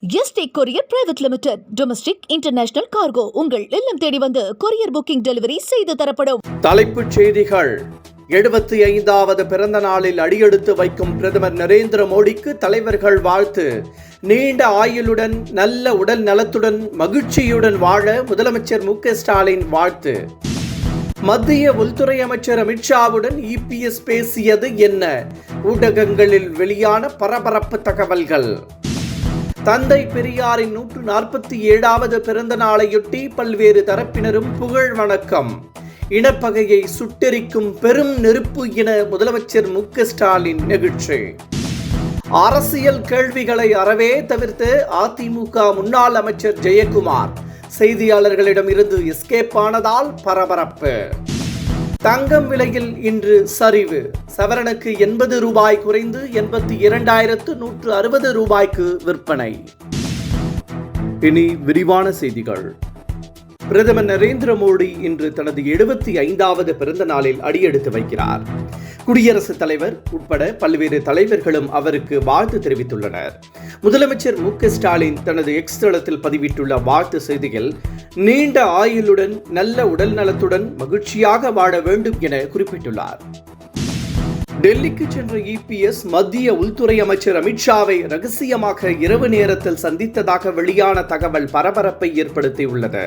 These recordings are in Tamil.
Yesterday courier private limited. Domestic international cargo உங்கள் இல்லம் தேடி வந்து கொரியர் புக்கிங் டெலிவரி செய்து தரப்படும். தலைப்புச் செய்திகள். 75வது பிறந்த நாளில் அடியெடுத்து வைக்கும் பிரதமர் நரேந்திர மோடிக்கு தலைவர்கள் வாழ்த்து. நீண்ட ஆயுளுடன் நல்ல உடல் நலத்துடன் மகிழ்ச்சியுடன் வாழ முதலமைச்சர் மு.க.ஸ்டாலின் வாழ்த்து. மத்திய உள்துறை அமைச்சர் அமித்ஷாவுடன் இபிஎஸ் பேசியது என்ன? ஊடகங்களில் வெளியான பரபரப்பு தகவல்கள். தந்தை பெரியாரின் 147வது பிறந்த நாளையொட்டி பல்வேறு தரப்பினரும் புகழ் வணக்கம். இனப்பகையை சுட்டெரிக்கும் பெரும் நெருப்பு என முதலமைச்சர் மு.க.ஸ்டாலின் நெகிழ்ச்சி. அரசியல் கேள்விகளை அறவே தவிர்த்து அதிமுக முன்னாள் அமைச்சர் ஜெயக்குமார் செய்தியாளர்களிடம் இருந்து எஸ்கேப் ஆனதால் பரபரப்பு. தங்கம் விலையில் இன்று சரிவு. சவரனுக்கு 80 ரூபாய் குறைந்து 82,160 ரூபாய்க்கு விற்பனை. இனி விரிவான செய்திகள். பிரதமர் நரேந்திர மோடி இன்று தனது 75வது பிறந்த நாளில் அடியெடுத்து வைக்கிறார். குடியரசுத் தலைவர் உட்பட பல்வேறு தலைவர்களும் அவருக்கு வாழ்த்து தெரிவித்துள்ளனர். முதலமைச்சர் மு.க.ஸ்டாலின் தனது எக்ஸ் தளத்தில் பதிவிட்டுள்ள வாழ்த்து செய்தியில் நீண்ட ஆயுளுடன் நல்ல உடல் நலத்துடன் மகிழ்ச்சியாக வாழ வேண்டும் என குறிப்பிட்டுள்ளார். டெல்லிக்கு சென்ற இபிஎஸ் மத்திய உள்துறை அமைச்சர் அமித்ஷாவை ரகசியமாக இரவு நேரத்தில் சந்தித்ததாக வெளியான தகவல் பரபரப்பை ஏற்படுத்தியுள்ளது.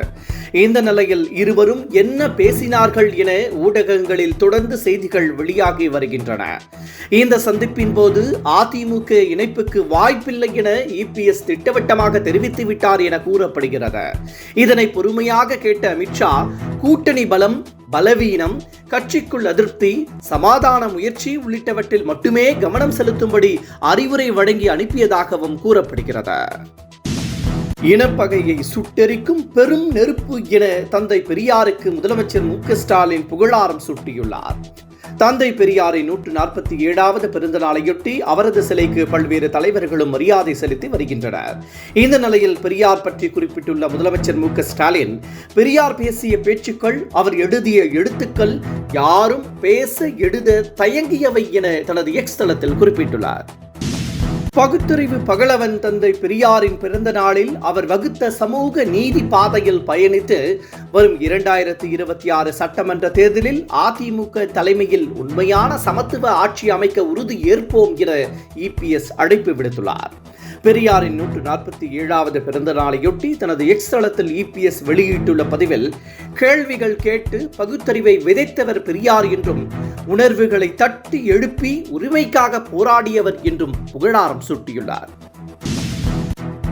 இந்த நிலையில் இருவரும் என்ன பேசினார்கள் என ஊடகங்களில் தொடர்ந்து செய்திகள் வெளியாகி வருகின்றன. இந்த சந்திப்பின் போது அதிமுக இணைப்புக்கு வாய்ப்பில்லை என இபிஎஸ் திட்டவட்டமாக தெரிவித்துவிட்டார் என கூறப்படுகிறது. இதனை பொறுமையாக கேட்ட அமித்ஷா கூட்டணி பலம், பலவீனம், கட்சிக்குள் அதிருப்தி, சமாதான முயற்சி உள்ளிட்டவற்றில் மட்டுமே கவனம் செலுத்தும்படி அறிவுரை வழங்கி அனுப்பியதாகவும் கூறப்படுகிறது. இனப்பகையை சுட்டெரிக்கும் பெரும் நெருப்பு என தந்தை பெரியாருக்கு முதலமைச்சர் மு.க.ஸ்டாலின் புகழாரம் சூட்டியுள்ளார். தந்தை பெரியாரின் 147வது பிறந்த நாளையொட்டி அவரது சிலைக்கு பல்வேறு தலைவர்களும் மரியாதை செலுத்தி வருகின்றனர். இந்த நிலையில் பெரியார் பற்றி குறிப்பிட்டுள்ள முதலமைச்சர் மு.க.ஸ்டாலின் பெரியார் பேசிய பேச்சுக்கள், அவர் எழுதிய எழுத்துக்கள் யாரும் பேச எழுத தயங்கியவை என தனது எக்ஸ் தளத்தில் குறிப்பிட்டுள்ளார். பகுத்தறிவு பகலவன் தந்தை பெரியாரின் பிறந்த நாளில் அவர் வகுத்த சமூக நீதி பாதையில் பயணித்து வரும் 2026 சட்டமன்ற தேர்தலில் அதிமுக தலைமையில் உண்மையான சமத்துவ ஆட்சி அமைக்க உறுதி ஏற்போம் என இபிஎஸ் அழைப்பு விடுத்துள்ளார். பெரியாரின் 147வது பிறந்த நாளையொட்டி தனது எக்ஸ் தளத்தில் இபிஎஸ் வெளியிட்டுள்ள பதிவில் கேள்விகள் கேட்டு பகுத்தறிவை விதைத்தவர் பெரியார் என்றும் உணர்வுகளை தட்டி எழுப்பி உரிமைக்காக போராடியவர் என்றும் புகழாரம் சூட்டியுள்ளார்.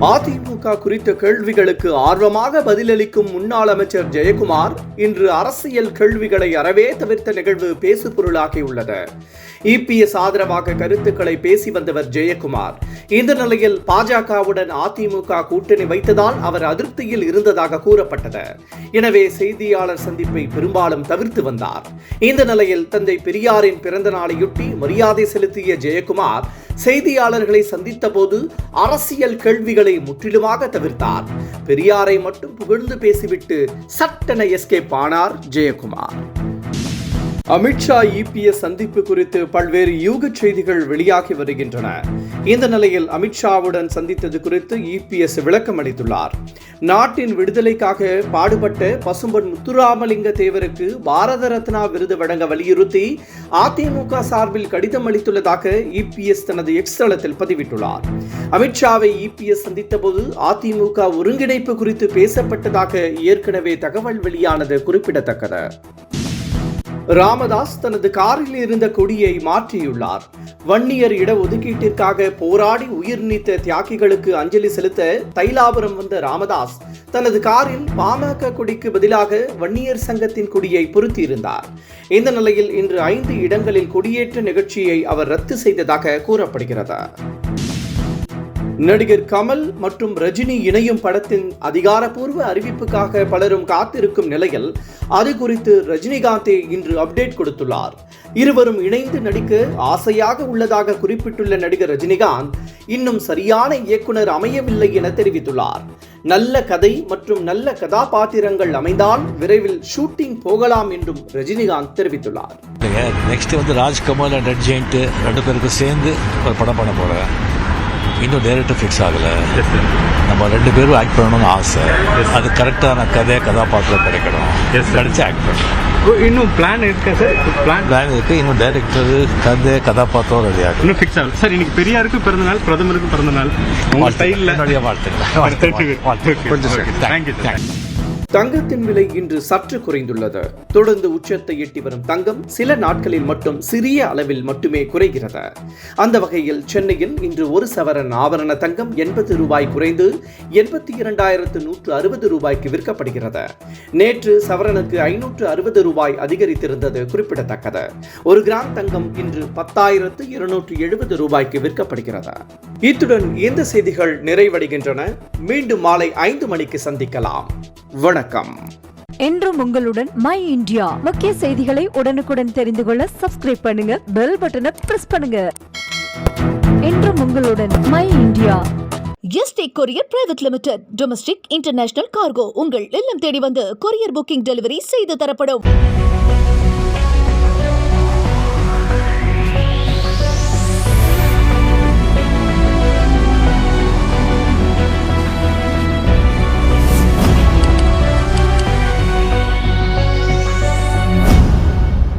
அதிமுக குறித்த கேள்விகளுக்கு ஆர்வமாக பதிலளிக்கும் முன்னாள் அமைச்சர் ஜெயக்குமார் இன்று அரசியல் கேள்விகளை அறவே தவிர்த்த நிகழ்வு பேசுபொருளாகியுள்ளது. இபிஎஸ் ஆதரவாக கருத்துக்களை பேசி வந்தவர் ஜெயக்குமார். இந்த நிலையில் பாஜகவுடன் அதிமுக கூட்டணி வைத்ததால் அவர் அதிருப்தியில் இருந்ததாக கூறப்பட்டது. எனவே செய்தியாளர் சந்திப்பை பெரும்பாலும் தவிர்த்து வந்தார். இந்த நிலையில் தந்தை பெரியாரின் பிறந்த நாளையொட்டி மரியாதை செலுத்திய ஜெயக்குமார் செய்தியாளர்களை சந்தித்த போது அரசியல் கேள்விகளை முற்றிலுமாக தவிர்த்தார். பெரியாரை மட்டும் புகழ்ந்து பேசிவிட்டு சட்டென எஸ்கேப் ஆனார் ஜெயக்குமார். அமித்ஷா இபிஎஸ் சந்திப்பு குறித்து பல்வேறு யூக செய்திகள் வெளியாகி வருகின்றன. இந்த நிலையில் அமித்ஷாவுடன் சந்தித்தது குறித்து இபிஎஸ் விளக்கம் அளித்துள்ளார். நாட்டின் விடுதலைக்காக பாடுபட்ட பசும்பொன் முத்துராமலிங்க தேவருக்கு பாரத ரத்னா விருது வழங்க வலியுறுத்தி அதிமுக சார்பில் கடிதம் அளித்துள்ளதாக இபிஎஸ் தனது எக்ஸ் தளத்தில் பதிவிட்டுள்ளார். அமித்ஷாவை இபிஎஸ் சந்தித்த போது அதிமுக ஒருங்கிணைப்பு குறித்து பேசப்பட்டதாக ஏற்கனவே தகவல் வெளியானது குறிப்பிடத்தக்கது. ராமதாஸ் தனது காரில் இருந்த கொடியை மாற்றியுள்ளார். வன்னியர் இடஒதுக்கீட்டிற்காக போராடி உயிர் நீத்த தியாகிகளுக்கு அஞ்சலி செலுத்த தைலாபுரம் வந்த ராமதாஸ் தனது காரில் பாமக கொடிக்கு பதிலாக வன்னியர் சங்கத்தின் கொடியை பொருத்தியிருந்தார். இந்த நிலையில் இன்று 5 இடங்களில் கொடியேற்ற நிகழ்ச்சியை அவர் ரத்து செய்ததாக கூறப்படுகிறது. நடிகர் கமல் மற்றும் ரஜினி இணையும் படத்தின் அதிகாரப்பூர்வ அறிவிப்புக்காக பலரும் காத்திருக்கும் நிலையில் அது குறித்து ரஜினிகாந்தே இன்று அப்டேட் கொடுத்துள்ளார். இருவரும் இணைந்து நடிக்க ஆசையாக உள்ளதாக குறிப்பிட்டுள்ள நடிகர் ரஜினிகாந்த் இன்னும் சரியான இயக்குனர் அமையவில்லை என தெரிவித்துள்ளார். நல்ல கதை மற்றும் நல்ல கதாபாத்திரங்கள் அமைந்தால் விரைவில் ஷூட்டிங் போகலாம் என்றும் ரஜினிகாந்த் தெரிவித்துள்ளார். Next Rajkamal and red giant 2 பேருக்கு சேர்ந்து ஒரு படம் பண்ண போறேன். இன்னும் டேரக்டர் ஃபிக்ஸ் ஆகலை. நம்ம 2 பேரும் ஆக்ட் பண்ணணும்னு ஆசை. அது கரெக்டான கதாபாத்திரம் கிடைக்கணும். கிடைச்சி ஆக்ட் பண்ணணும். இன்னும் பிளான் இருக்கா சார்? பிளான் இருக்குது. இன்னும் டேரக்டர் கதாபாத்திரம் ரெடி ஆகும். இன்னும் ஃபிக்ஸ் ஆகல சார். இன்னைக்கு பெரியாருக்கு பிறந்த நாள், பிரதமருக்கு பிறந்த நாள். உங்கள் ஸ்டைலில் என்னுடைய வாழ்த்துக்கள். கொஞ்சம் தேங்க்யூ. தங்கத்தின் விலை இன்று சற்று குறைந்துள்ளது. தொடர்ந்து உச்சத்தை எட்டி வரும் தங்கம் சில நாட்களில் மட்டும் சிறிய அளவில் மட்டுமே குறைகிறது. அந்த வகையில் சென்னையில் இன்று 1 சவரன் ஆபரண தங்கம் 80 ரூபாய் குறைந்து 82,160 ரூபாய்க்கு விற்கப்படுகிறது. நேற்று சவரனுக்கு 560 ரூபாய் அதிகரித்திருந்தது குறிப்பிடத்தக்கது. 1 கிராம் தங்கம் இன்று 10,270 ரூபாய்க்கு விற்கப்படுகிறது. இத்துடன் இந்த செய்திகள் நிறைவடைகின்றன. மீண்டும் மாலை 5 மணிக்கு சந்திக்கலாம். வணக்கம். என்றும் உங்களுடன் மை இந்தியா. முக்கிய செய்திகளை உடனுக்குடன் தெரிந்து கொள்ள சப்ஸ்கிரைப் பண்ணுங்க, பெல் பட்டனை பிரஸ் பண்ணுங்க. என்றும் உங்களுடன் my India. Yesterday courier private limited. Domestic international cargo உங்கள் இல்லம் தேடி வந்து கொரியர் புக்கிங் டெலிவரி செய்து தரப்படும்.